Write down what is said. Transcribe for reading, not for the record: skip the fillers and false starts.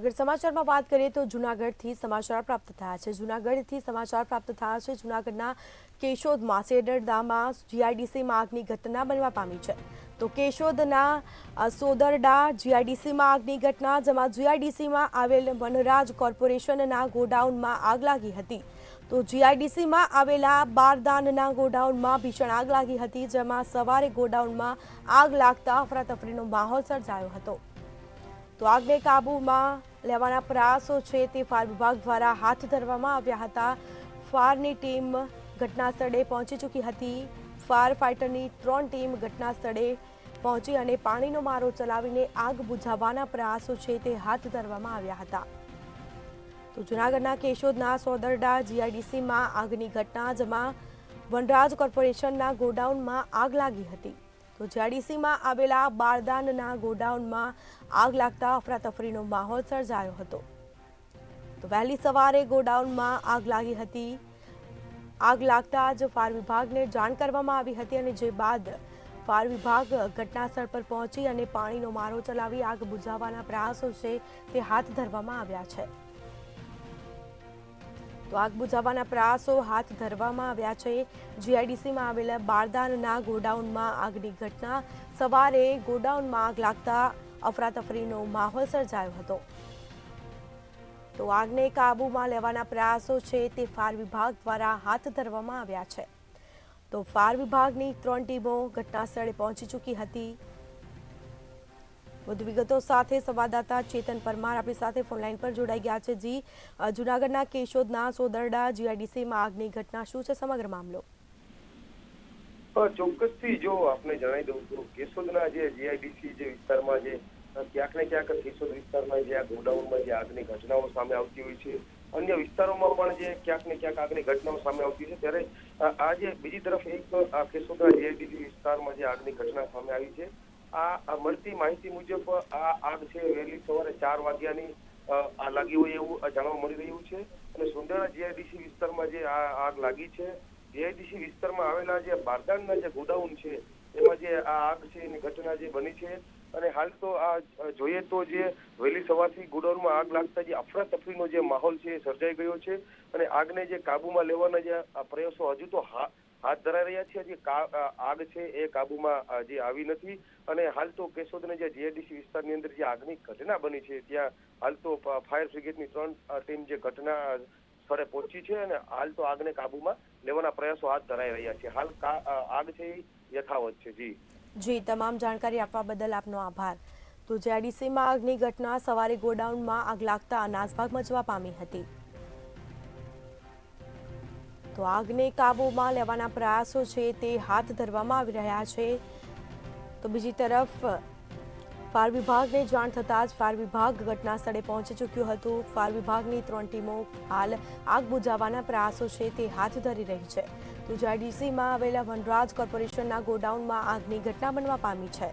આગળ સમાચારમાં વાત કરીએ તો જૂનાગઢથી સમાચાર પ્રાપ્ત થયા છે। જૂનાગઢથી સમાચાર પ્રાપ્ત થયા છે। જૂનાગઢના કેશોદમાં સેડરડામાં જીઆઈડીસીમાં આગની ઘટના બનવા પામી છે। તો કેશોદના સોદરડા જીઆઈડીસીમાં આગની ઘટના, જેમાં જીઆઈડીસીમાં આવેલ વનરાજ કોર્પોરેશનના ગોડાઉનમાં આગ લાગી હતી। તો જીઆઈડીસીમાં આવેલા બારદાનના ગોડાઉનમાં ભીષણ આગ લાગી હતી, જેમાં સવારે ગોડાઉનમાં આગ લાગતા અફરાતફરીનો માહોલ સર્જાયો હતો। તો આગને કાબૂમાં લેવાના પ્રયાસો છે તે ફાયર વિભાગ દ્વારા હાથ ધરવામાં આવ્યા હતા। ફાયરની ટીમ ઘટના સ્થળે પહોંચી ચૂકી હતી। ફાયર ફાઇટરની 3 ટીમ ઘટના સ્થળે પહોંચી અને પાણીનો મારો ચલાવીને આગ બુઝાવવાના પ્રયાસો છે તે હાથ ધરવામાં આવ્યા હતા। તો જૂનાગઢના કેશોદના સોદરડા જીઆઈડીસીમાં આગની ઘટના, જેમાં વનરાજ કોર્પોરેશનના ગોડાઉનમાં આગ લાગી હતી। તો જીઆઈડીસીમાં આવેલા બારદાનના ગોડાઉનમાં આગ લાગતા અફરાતફરીનો માહોલ સર્જાયો હતો। તો વહેલી સવારે ગોડાઉનમાં આગ લાગી હતી। આગ લાગતા જ ફાયર વિભાગને જાણ કરવામાં આવી હતી અને જે બાદ ફાયર વિભાગ ઘટનાસ્થળ પર પહોંચી અને પાણીનો મારો ચલાવી આગ બુઝાવવાના પ્રયાસો છે તે હાથ ધરવામાં આવ્યા છે। તો આગ બુઝાવવાના પ્રયાસો હાથ ધરવામાં આવ્યા છે। જીઆઈડીસીમાં આવેલા બારદાનના ગોડાઉનમાં આગની ઘટના, સવારે ગોડાઉનમાં આગ લાગતા અફરાતફરીનો માહોલ સર્જાયો હતો। તો આગને કાબૂમાં લેવાના પ્રયાસો છે તે ફાયર વિભાગ દ્વારા હાથ ધરવામાં આવ્યા છે। તો ફાયર વિભાગની 3 ટીમો ઘટના સ્થળે પહોંચી ચૂકી હતી। વધુ વિગતો સાથે સંવાદદાતા ચેતન પરમાર આપણી સાથે ફોનલાઈન પર જોડાઈ ગયા છે। જી, જૂનાગઢના કેશોદના સોદરડા જીઆઈડીસીમાં આગની ઘટના, શું છે સમગ્ર મામલો? ચોક્કસથી જો આપને જણાવી દઉં તો કેશોદના જે જીઆઈડીસી જે વિસ્તારમાં જે ક્યાંક ને ક્યાંક કેશોદ વિસ્તારમાં જે આ ગોડાઉનમાં જે આગની ઘટનાઓ સામે આવતી હોય છે, અન્ય વિસ્તારોમાં પણ જે ક્યાંક ને ક્યાંક આગની ઘટનાઓ સામે આવતી છે, ત્યારે આજે બીજી તરફ એક કેશોદના જીઆઈડીસી વિસ્તારમાં જે આગની ઘટના સામે આવી છે। આ મળતી માહિતી મુજબ આ આગ છે વહેલી સવારે 4 વાગ્યાની આ લાગી હોય એવું જાણવા મળી રહ્યું છે। અને સુંદરડા જીઆઈડીસી વિસ્તારમાં જે આ આગ લાગી છે, જીઆઈડીસી વિસ્તારમાં આવેલા જે બારદાનના જે ગોડાઉન છે એમાં જે આ આગ છે એની ઘટના જે બની છે। અને હાલ તો આ જોઈએ તો જે વહેલી સવારથી ગોડાઉનમાં આગ લાગતા જે અફરાતફરીનો જે માહોલ છે એ સર્જાઈ ગયો છે અને આગને જે કાબૂમાં લેવાના જે પ્રયાસો હજુ તો હાથ ધરાઈ રહ્યા છે। જે આગ છે એ કાબૂમાં જે આવી નથી અને હાલ તો કેશોદના જે જીઆઈડીસી વિસ્તારની અંદર જે આગની ઘટના બની છે ત્યાં હાલ તો ફાયર બ્રિગેડની 3 ટીમ જે ઘટના સ્થળે પહોંચી છે અને હાલ તો આગને કાબૂમાં લેવાના પ્રયાસો હાથ ધરાઈ રહ્યા છે। હાલ આગ છે એ યથાવત છે। જી, તમામ જાણકારી આપવા બદલ આપનો આભાર। તો જીઆઈડીસીમાં આગની ઘટના, સવારે ગોડાઉનમાં આગ લાગતા નાસભાગ મચવા પામી હતી। તો આગને કાબૂમાં લેવાના પ્રયાસો છે તે હાથ ધરવામાં આવી રહ્યા છે। તો બીજી તરફ ફાયર વિભાગને જાણ થતાં જ ફાયર વિભાગ ઘટના સ્થળે પહોંચી ચૂક્યું હતું। ફાયર વિભાગની 3 ટીમો હાલ આગ બુઝાવવાના પ્રયાસો છે તે હાથ ધરી રહી છે। તો જીઆઈડીસીમાં આવેલા વનરાજ કોર્પોરેશનના ગોડાઉનમાં આગની ઘટના બનવા પામી છે।